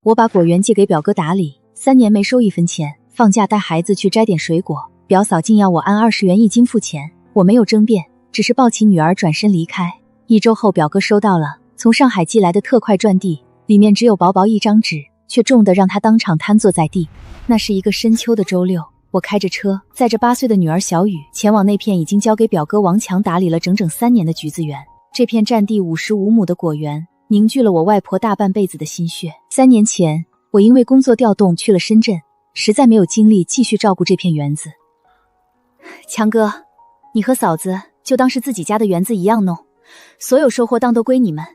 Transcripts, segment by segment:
我把果园借给表哥打理，3年没收1分钱，放假带孩子去摘点水果，表嫂竟要我按20元1斤付钱，我没有争辩，只是抱起女儿转身离开。1周后，表哥收到了从上海寄来的特快传递，里面只有薄薄1张纸，却重得让他当场瘫坐在地。那是一个深秋的周六，我开着车，载着8岁的女儿小雨，前往那片已经交给表哥王强打理了整整3年的橘子园。这片占地55亩的果园，凝聚了我外婆大半辈子的心血。3年前，我因为工作调动去了深圳，实在没有精力继续照顾这片园子。强哥，你和嫂子就当是自己家的园子一样弄，所有收获当都归你们，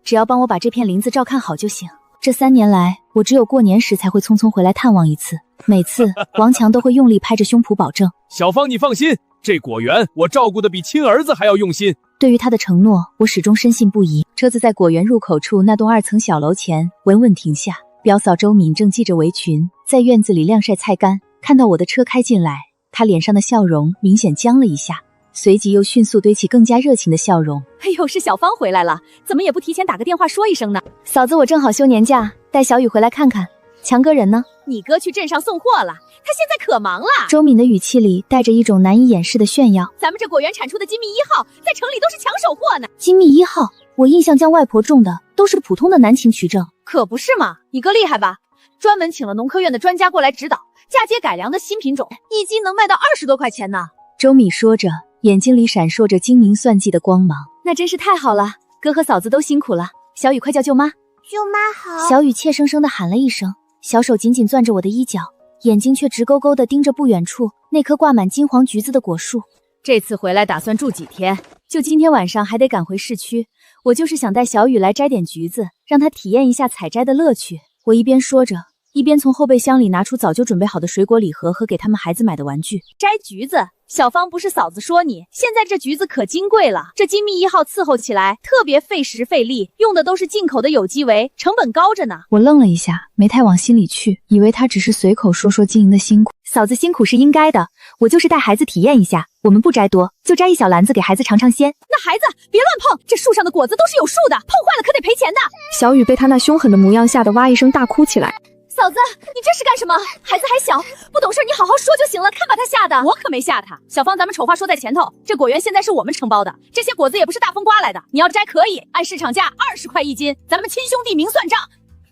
只要帮我把这片林子照看好就行。这3年来，我只有过年时才会匆匆回来探望一次，每次王强都会用力拍着胸脯保证：小芳你放心，这果园我照顾得比亲儿子还要用心。对于他的承诺，我始终深信不疑。车子在果园入口处那栋2层小楼前稳稳停下，表嫂周敏正系着围裙在院子里晾晒菜干，看到我的车开进来，她脸上的笑容明显僵了一下，随即又迅速堆起更加热情的笑容。哎呦，是小芳回来了，怎么也不提前打个电话说一声呢？嫂子，我正好休年假，带小雨回来看看。强哥人呢？你哥去镇上送货了，他现在可忙了。周敏的语气里带着一种难以掩饰的炫耀。咱们这果园产出的金蜜1号，在城里都是抢手货呢。金蜜1号，我印象将外婆种的都是普通的南秦曲正。可不是嘛，你哥厉害吧？专门请了农科院的专家过来指导，嫁接改良的新品种，1斤能卖到20多块钱呢。周敏说着，眼睛里闪烁着精明算计的光芒。那真是太好了，哥和嫂子都辛苦了。小雨，快叫舅妈。舅妈好。小雨怯生生地喊了一声，小手紧紧攥着我的衣角，眼睛却直勾勾地盯着不远处那棵挂满金黄橘子的果树。这次回来打算住几天？就今天晚上还得赶回市区，我就是想带小雨来摘点橘子，让她体验一下采摘的乐趣。我一边说着，一边从后备箱里拿出早就准备好的水果礼盒和给他们孩子买的玩具。摘橘子，小芳不是嫂子说你，现在这橘子可金贵了，这金蜜1号伺候起来特别费时费力，用的都是进口的有机维，成本高着呢。我愣了一下，没太往心里去，以为他只是随口说说经营的辛苦。嫂子辛苦是应该的，我就是带孩子体验一下，我们不摘多，就摘一小篮子给孩子尝尝鲜。那孩子别乱碰，这树上的果子都是有数的，碰坏了可得赔钱的。小雨被他那凶狠的模样吓得哇一声大哭起来。嫂子，你这是干什么？孩子还小，不懂事，你好好说就行了，看把他吓的。我可没吓他。小芳，咱们丑话说在前头，这果园现在是我们承包的，这些果子也不是大风刮来的，你要摘可以，按市场价20块1斤，咱们亲兄弟明算账。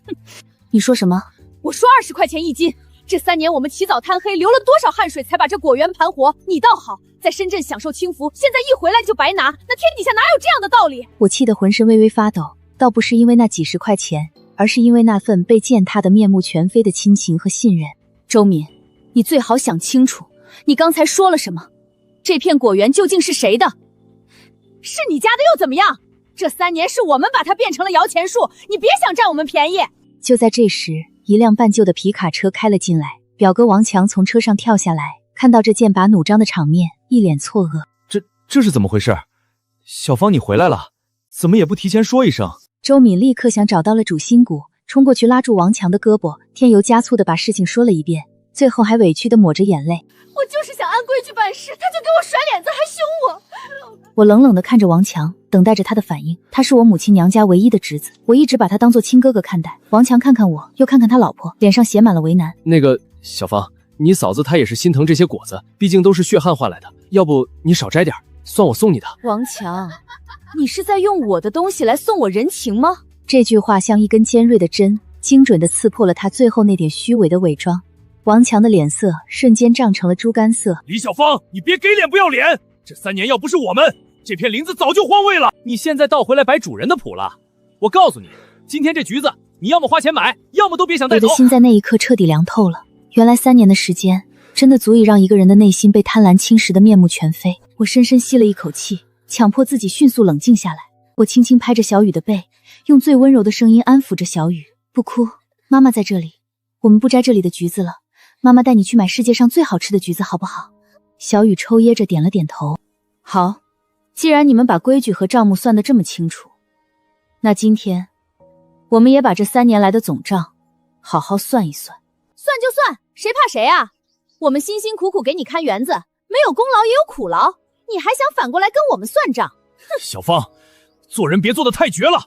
哼，你说什么？我说20块钱1斤。这3年我们起早贪黑，流了多少汗水才把这果园盘活？你倒好，在深圳享受清福，现在一回来就白拿，那天底下哪有这样的道理？我气得浑身微微发抖，倒不是因为那几10块钱，而是因为那份被践踏的面目全非的亲情和信任。周敏，你最好想清楚，你刚才说了什么？这片果园究竟是谁的？是你家的又怎么样？这3年是我们把它变成了摇钱树，你别想占我们便宜。就在这时，一辆半旧的皮卡车开了进来，表哥王强从车上跳下来，看到这剑拔弩张的场面，一脸错愕。这是怎么回事？小芳，你回来了，怎么也不提前说一声？周敏立刻想找到了主心骨，冲过去拉住王强的胳膊，添油加醋地把事情说了一遍，最后还委屈地抹着眼泪。我就是想按规矩办事，他就给我甩脸子，还凶我。我冷冷地看着王强，等待着他的反应。他是我母亲娘家唯一的侄子，我一直把他当作亲哥哥看待。王强看看我，又看看他老婆，脸上写满了为难。那个小芳，你嫂子她也是心疼这些果子，毕竟都是血汗换来的，要不你少摘点，算我送你的。王强，你是在用我的东西来送我人情吗？这句话像一根尖锐的针，精准地刺破了他最后那点虚伪的伪装。王强的脸色瞬间涨成了猪肝色。李小芳，你别给脸不要脸！这3年要不是我们，这片林子早就荒废了。你现在倒回来摆主人的谱了。我告诉你，今天这橘子，你要么花钱买，要么都别想带走。我的心在那一刻彻底凉透了。原来3年的时间，真的足以让一个人的内心被贪婪侵蚀得面目全非。我深深吸了一口气，强迫自己迅速冷静下来。我轻轻拍着小雨的背，用最温柔的声音安抚着小雨：不哭，妈妈在这里。我们不摘这里的橘子了，妈妈带你去买世界上最好吃的橘子好不好？小雨抽噎着点了点头。好，既然你们把规矩和账目算得这么清楚，那今天我们也把这3年来的总账好好算一算。算就算，谁怕谁啊？我们辛辛苦苦给你看园子，没有功劳也有苦劳，你还想反过来跟我们算账？小芳，做人别做得太绝了，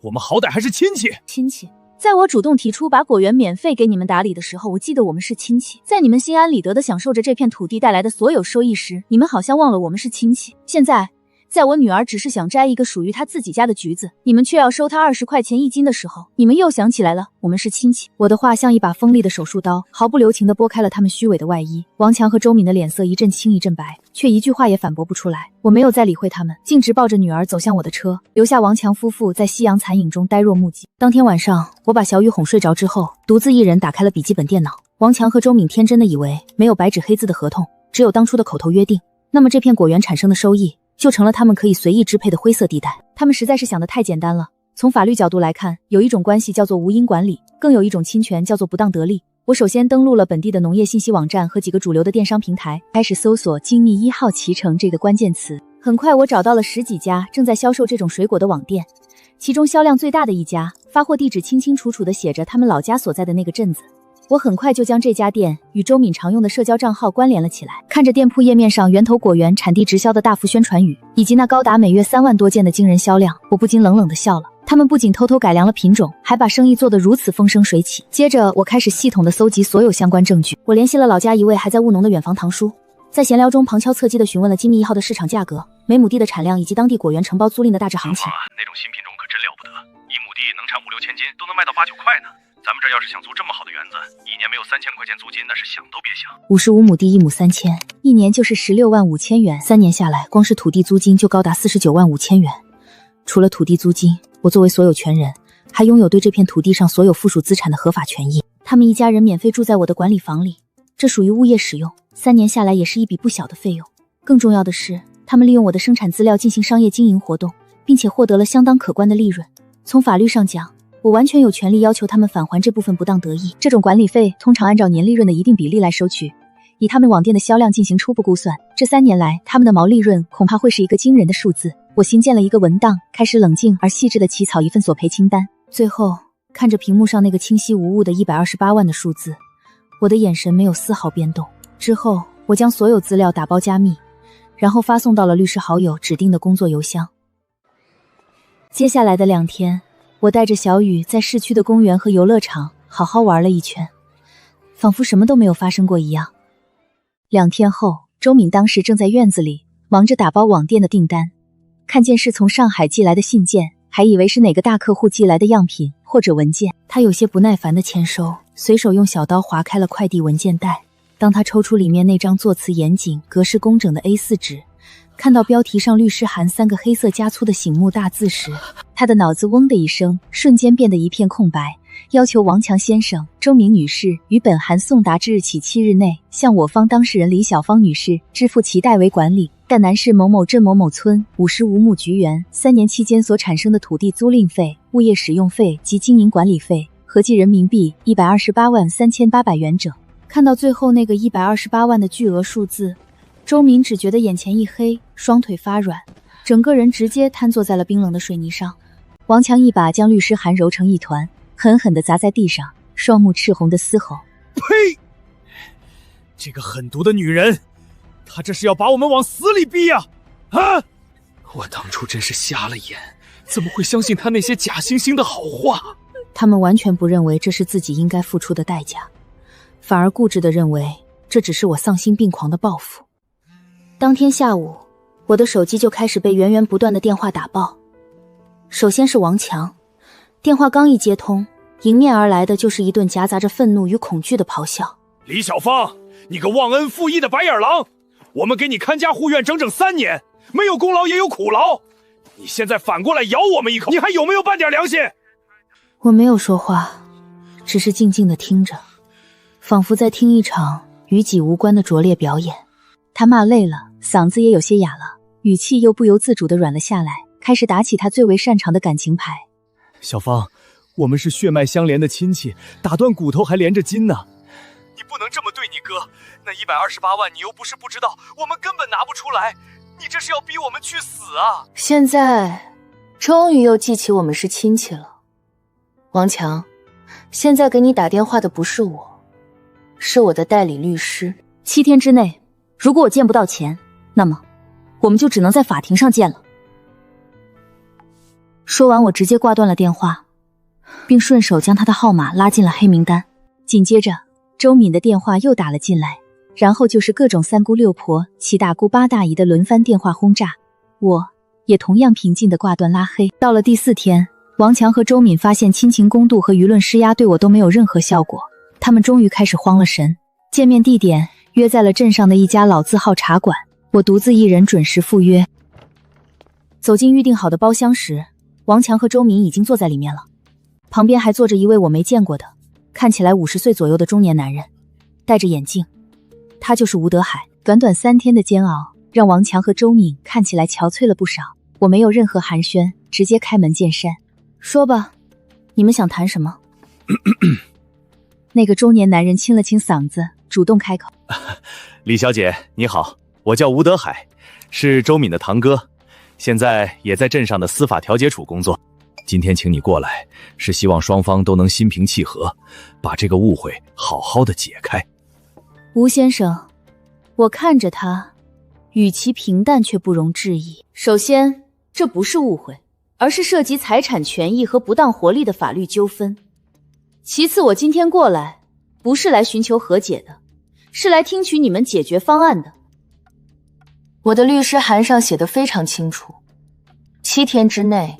我们好歹还是亲戚。亲戚？在我主动提出把果园免费给你们打理的时候，我记得我们是亲戚。在你们心安理得的享受着这片土地带来的所有收益时，你们好像忘了我们是亲戚。现在，在我女儿只是想摘一个属于她自己家的橘子，你们却要收她20块钱1斤的时候，你们又想起来了，我们是亲戚。我的话像一把锋利的手术刀，毫不留情地剥开了他们虚伪的外衣。王强和周敏的脸色一阵青一阵白，却一句话也反驳不出来。我没有再理会他们，径直抱着女儿走向我的车，留下王强夫妇在夕阳残影中呆若木鸡。当天晚上，我把小雨哄睡着之后，独自一人打开了笔记本电脑。王强和周敏天真的以为没有白纸黑字的合同，只有当初的口头约定，那么这片果园产生的收益就成了他们可以随意支配的灰色地带。他们实在是想得太简单了。从法律角度来看，有一种关系叫做无因管理，更有一种侵权叫做不当得利。我首先登录了本地的农业信息网站和几个主流的电商平台，开始搜索精密1号脐橙这个关键词。很快我找到了10几家正在销售这种水果的网店，其中销量最大的一家，发货地址清清楚楚地写着他们老家所在的那个镇子。我很快就将这家店与周敏常用的社交账号关联了起来。看着店铺页面上源头果园产地直销的大幅宣传语，以及那高达每月3万多件的惊人销量，我不禁冷冷地笑了。他们不仅偷偷改良了品种，还把生意做得如此风生水起。接着我开始系统地搜集所有相关证据。我联系了老家一位还在务农的远房堂叔，在闲聊中旁敲侧击地询问了金密1号的市场价格、每亩地的产量以及当地果园承包租赁的大致行情。那种新品种可真了不得，1亩地能产5、6千斤，都能卖到8、9块呢。咱们这要是想租这么好的园子，一年没有3000块钱租金，那是想都别想。55亩地1亩3000，一年就是16万5千元，3年下来，光是土地租金就高达49万5千元。除了土地租金，我作为所有权人，还拥有对这片土地上所有附属资产的合法权益。他们一家人免费住在我的管理房里，这属于物业使用，3年下来也是一笔不小的费用。更重要的是，他们利用我的生产资料进行商业经营活动，并且获得了相当可观的利润。从法律上讲，我完全有权利要求他们返还这部分不当得益。这种管理费通常按照年利润的一定比例来收取，以他们网店的销量进行初步估算，这3年来他们的毛利润恐怕会是一个惊人的数字。我新建了一个文档，开始冷静而细致地起草一份索赔清单。最后看着屏幕上那个清晰无误的128万的数字，我的眼神没有丝毫变动。之后我将所有资料打包加密，然后发送到了律师好友指定的工作邮箱。接下来的2天，我带着小雨在市区的公园和游乐场好好玩了一圈，仿佛什么都没有发生过一样。2天后，周敏当时正在院子里忙着打包网店的订单，看见是从上海寄来的信件，还以为是哪个大客户寄来的样品或者文件。他有些不耐烦地签收，随手用小刀划开了快递文件袋。当他抽出里面那张措辞严谨、格式工整的 A4 纸，看到标题上律师函3个黑色加粗的醒目大字时，他的脑子嗡的一声，瞬间变得一片空白。要求王强先生、周明女士于本函送达之日起7日内，向我方当事人李小芳女士支付其代为管理赣南市某某镇某某村55亩菊园3年期间所产生的土地租赁费、物业使用费及经营管理费，合计人民币128万3800元整。看到最后那个128万的巨额数字，周敏只觉得眼前一黑，双腿发软，整个人直接瘫坐在了冰冷的水泥上。王强一把将律师函揉成一团，狠狠地砸在地上，双目赤红的嘶吼：呸！这个狠毒的女人，她这是要把我们往死里逼呀！啊！我当初真是瞎了眼，怎么会相信她那些假惺惺的好话？他们完全不认为这是自己应该付出的代价，反而固执地认为这只是我丧心病狂的报复。当天下午，我的手机就开始被源源不断的电话打爆。首先是王强，电话刚一接通，迎面而来的就是一顿夹杂着愤怒与恐惧的咆哮。李小芳，你个忘恩负义的白眼狼，我们给你看家护院整整3年，没有功劳也有苦劳，你现在反过来咬我们一口，你还有没有半点良心？我没有说话，只是静静地听着，仿佛在听一场与己无关的拙劣表演。他骂累了，嗓子也有些哑了，语气又不由自主地软了下来，开始打起他最为擅长的感情牌。小芳，我们是血脉相连的亲戚，打断骨头还连着筋呢。你不能这么对你哥，那128万你又不是不知道，我们根本拿不出来，你这是要逼我们去死啊！现在终于又记起我们是亲戚了。王强，现在给你打电话的不是我，是我的代理律师。7天之内，如果我见不到钱，那么我们就只能在法庭上见了。说完，我直接挂断了电话。并顺手将他的号码拉进了黑名单。紧接着，周敏的电话又打了进来，然后就是各种三姑六婆、七大姑八大姨的轮番电话轰炸，我也同样平静地挂断拉黑。到了第4天，王强和周敏发现亲情公度和舆论施压对我都没有任何效果，他们终于开始慌了神。见面地点约在了镇上的一家老字号茶馆，我独自一人准时赴约。走进预定好的包厢时，王强和周敏已经坐在里面了，旁边还坐着一位我没见过的看起来50岁左右的中年男人，戴着眼镜，他就是吴德海。短短3天的煎熬让王强和周敏看起来憔悴了不少，我没有任何寒暄，直接开门见山。说吧，你们想谈什么？那个中年男人清了清嗓子，主动开口。李小姐你好，我叫吴德海，是周敏的堂哥，现在也在镇上的司法调解处工作。今天请你过来，是希望双方都能心平气和，把这个误会好好的解开。吴先生，我看着他，语气平淡却不容置疑。首先，这不是误会，而是涉及财产权益和不当活力的法律纠纷。其次，我今天过来，不是来寻求和解的，是来听取你们解决方案的。我的律师函上写得非常清楚，7天之内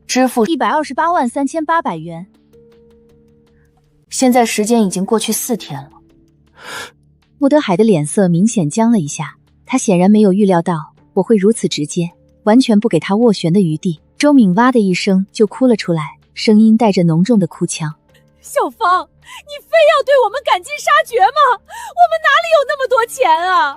支付128.38元。现在时间已经过去4天了。吴德海的脸色明显僵了一下，他显然没有预料到我会如此直接，完全不给他斡旋的余地。周敏哇的一声就哭了出来，声音带着浓重的哭腔。小芳，你非要对我们赶尽杀绝吗？我们哪里有那么多钱啊？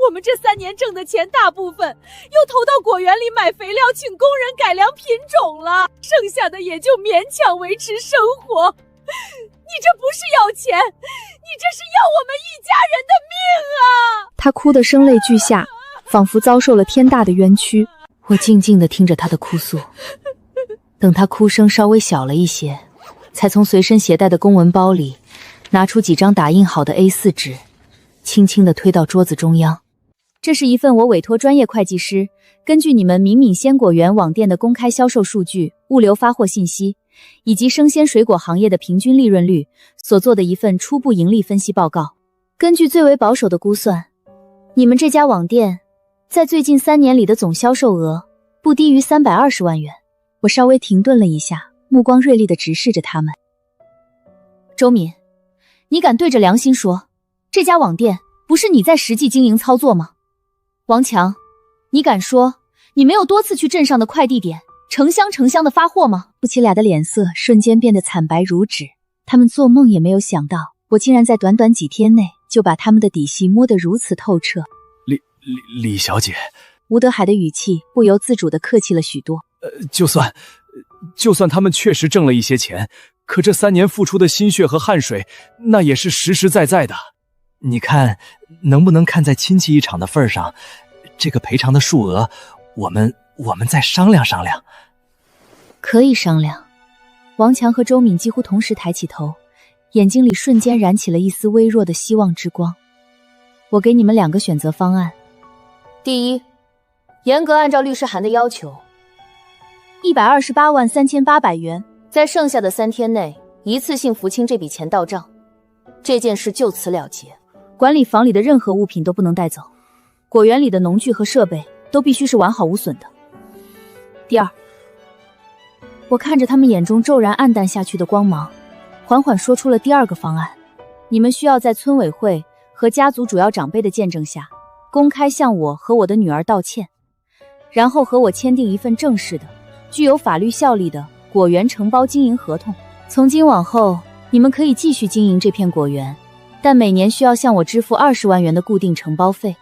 我们这3年挣的钱大部分又投到果园里买肥料，请工人改良品种了，剩下的也就勉强维持生活。你这不是要钱，你这是要我们一家人的命啊！他哭得声泪俱下，仿佛遭受了天大的冤屈。我静静地听着他的哭诉，等他哭声稍微小了一些，才从随身携带的公文包里拿出几张打印好的 A4 纸，轻轻地推到桌子中央。这是一份我委托专业会计师根据你们敏敏鲜果园网店的公开销售数据、物流发货信息以及生鲜水果行业的平均利润率所做的一份初步盈利分析报告。根据最为保守的估算，你们这家网店在最近3年里的总销售额不低于320万元。我稍微停顿了一下，目光锐利地直视着他们。周敏，你敢对着良心说，这家网店不是你在实际经营操作吗？王强，你敢说你没有多次去镇上的快递点成箱的发货吗？夫妻俩的脸色瞬间变得惨白如纸，他们做梦也没有想到，我竟然在短短几天内就把他们的底细摸得如此透彻。李小姐，吴德海的语气不由自主地客气了许多。就算他们确实挣了一些钱，可这3年付出的心血和汗水，那也是实实在在的。你看，能不能看在亲戚一场的份上，这个赔偿的数额，我们再商量商量。可以商量。王强和周敏几乎同时抬起头，眼睛里瞬间燃起了一丝微弱的希望之光。我给你们2个选择方案。第一，严格按照律师函的要求，128.38元，在剩下的3天内一次性付清这笔钱到账，这件事就此了结。管理房里的任何物品都不能带走，果园里的农具和设备都必须是完好无损的。第二，我看着他们眼中骤然暗淡下去的光芒，缓缓说出了第2个方案。你们需要在村委会和家族主要长辈的见证下，公开向我和我的女儿道歉，然后和我签订一份正式的、具有法律效力的果园承包经营合同。从今往后，你们可以继续经营这片果园，但每年需要向我支付20万元的固定承包费，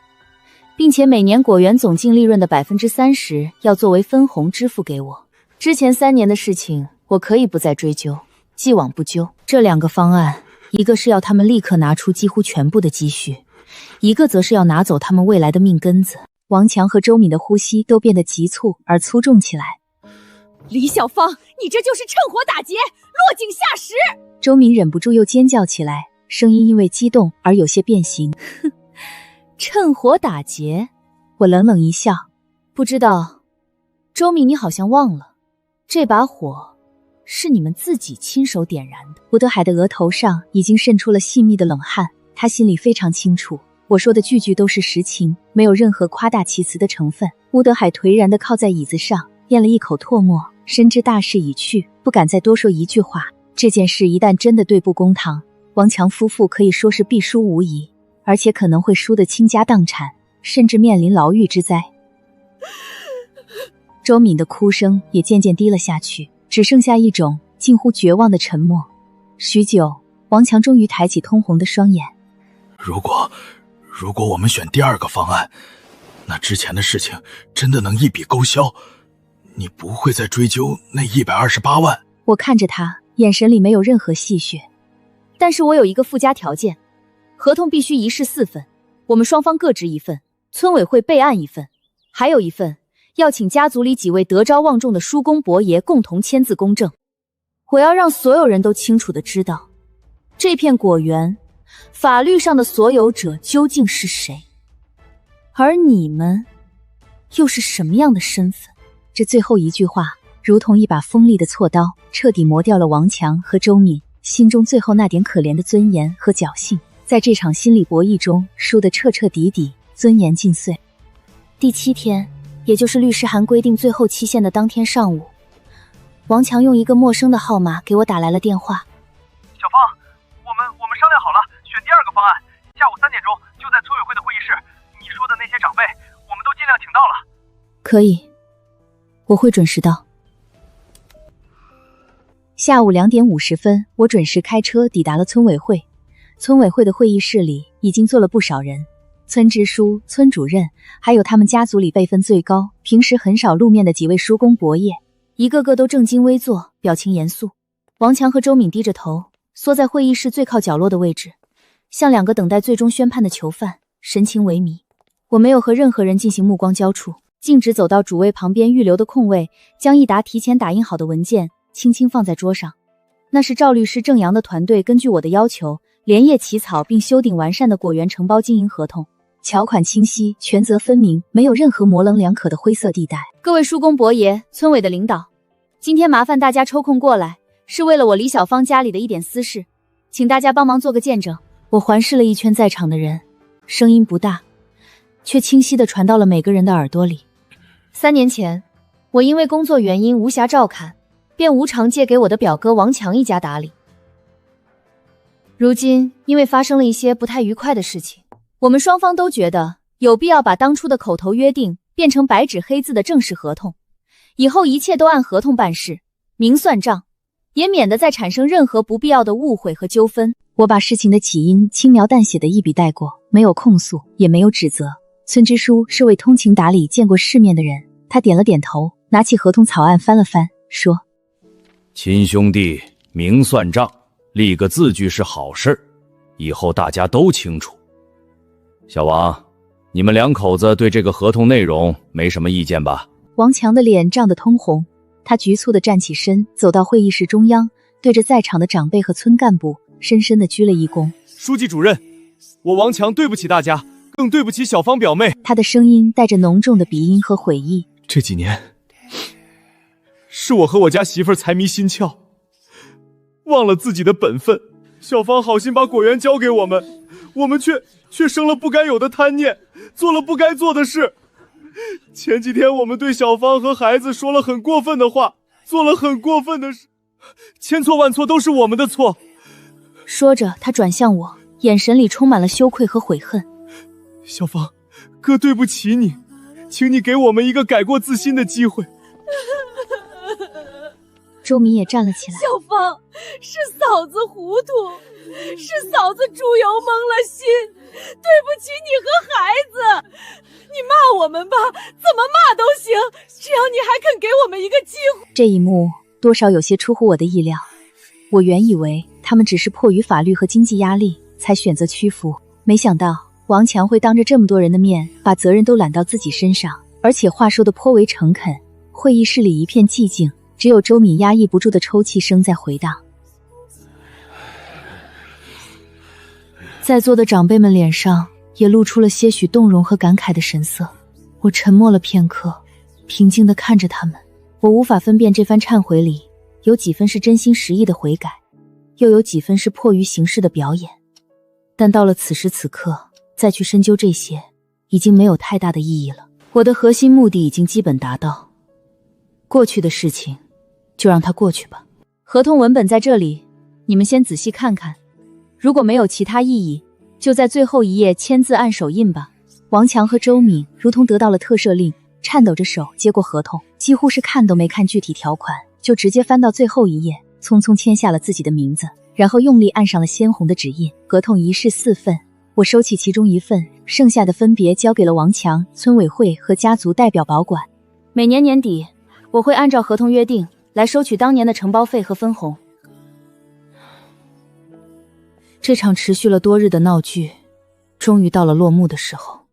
并且每年果园总净利润的30%要作为分红支付给我。之前3年的事情，我可以不再追究，既往不咎。这2个方案，一个是要他们立刻拿出几乎全部的积蓄，一个则是要拿走他们未来的命根子。王强和周敏的呼吸都变得急促而粗重起来。李小芳，你这就是趁火打劫，落井下石！周敏忍不住又尖叫起来，声音因为激动而有些变形。哼，趁火打劫？我冷冷一笑，不知道，周敏你好像忘了，这把火是你们自己亲手点燃的。吴德海的额头上已经渗出了细密的冷汗，他心里非常清楚，我说的句句都是实情，没有任何夸大其词的成分。吴德海颓然地靠在椅子上，咽了一口唾沫，深知大势已去，不敢再多说一句话。这件事一旦真的对簿公堂，王强夫妇可以说是必输无疑，而且可能会输得倾家荡产，甚至面临牢狱之灾。周敏的哭声也渐渐低了下去，只剩下一种近乎绝望的沉默。许久，王强终于抬起通红的双眼。如果我们选第二个方案，那之前的事情真的能一笔勾销，你不会再追究那128万。我看着他，眼神里没有任何戏谑。但是我有一个附加条件，合同必须一式4份，我们双方各执一份，村委会备案一份，还有一份要请家族里几位德高望重的叔公伯爷共同签字公证。我要让所有人都清楚地知道，这片果园法律上的所有者究竟是谁，而你们又是什么样的身份。这最后一句话如同一把锋利的锉刀，彻底磨掉了王强和周敏心中最后那点可怜的尊严和侥幸，在这场心理博弈中输得彻彻底底，尊严尽碎。第7天，也就是律师函规定最后期限的当天上午，王强用一个陌生的号码给我打来了电话。小芳，我们商量好了，选第二个方案，下午3点钟就在村委会的会议室。你说的那些长辈，我们都尽量请到了。可以，我会准时到。下午2点50分，我准时开车抵达了村委会。村委会的会议室里已经坐了不少人，村支书、村主任，还有他们家族里辈分最高、平时很少露面的几位叔公伯爷，一个个都正襟危坐，表情严肃。王强和周敏低着头，缩在会议室最靠角落的位置，像2个等待最终宣判的囚犯，神情萎靡。我没有和任何人进行目光交触，径直走到主位旁边预留的空位，将一沓提前打印好的文件轻轻放在桌上。那是赵律师郑阳的团队根据我的要求连夜起草并修订完善的果园承包经营合同，条款清晰，权责分明，没有任何模棱两可的灰色地带。各位叔公伯爷、村委的领导，今天麻烦大家抽空过来，是为了我李小芳家里的一点私事，请大家帮忙做个见证。我环视了一圈在场的人，声音不大，却清晰地传到了每个人的耳朵里。3年前，我因为工作原因无暇照看，便无偿借给我的表哥王强一家打理。如今因为发生了一些不太愉快的事情，我们双方都觉得有必要把当初的口头约定变成白纸黑字的正式合同，以后一切都按合同办事，明算账，也免得再产生任何不必要的误会和纠纷。我把事情的起因轻描淡写的一笔带过，没有控诉，也没有指责。村支书是位通情达理、见过世面的人，他点了点头，拿起合同草案翻了翻，说：亲兄弟明算账，立个字据是好事，以后大家都清楚。小王，你们2口子对这个合同内容没什么意见吧？王强的脸涨得通红，他局促地站起身，走到会议室中央，对着在场的长辈和村干部深深地鞠了一躬。书记主任，我王强对不起大家，更对不起小芳表妹。他的声音带着浓重的鼻音和悔意。这几年是我和我家媳妇儿财迷心窍，忘了自己的本分。小芳好心把果园交给我们，我们却生了不该有的贪念，做了不该做的事。前几天我们对小芳和孩子说了很过分的话，做了很过分的事，千错万错都是我们的错。说着，他转向我，眼神里充满了羞愧和悔恨。小芳，哥对不起你，请你给我们一个改过自新的机会。周敏也站了起来。小芳，是嫂子糊涂，是嫂子猪油蒙了心，对不起你和孩子。你骂我们吧，怎么骂都行，只要你还肯给我们一个机会。这一幕多少有些出乎我的意料，我原以为他们只是迫于法律和经济压力才选择屈服，没想到王强会当着这么多人的面把责任都揽到自己身上，而且话说得颇为诚恳。会议室里一片寂静，只有周敏压抑不住的抽泣声在回荡。在座的长辈们脸上也露出了些许动容和感慨的神色。我沉默了片刻，平静地看着他们。我无法分辨这番忏悔里有几分是真心实意的悔改，又有几分是迫于形势的表演。但到了此时此刻，再去深究这些，已经没有太大的意义了。我的核心目的已经基本达到，过去的事情就让它过去吧。合同文本在这里，你们先仔细看看，如果没有其他异议，就在最后一页签字按手印吧。王强和周敏如同得到了特赦令，颤抖着手接过合同，几乎是看都没看具体条款，就直接翻到最后一页，匆匆签下了自己的名字，然后用力按上了鲜红的指印。合同一式4份，我收起其中1份，剩下的分别交给了王强、村委会和家族代表保管。每年年底，我会按照合同约定来收取当年的承包费和分红。这场持续了多日的闹剧，终于到了落幕的时候。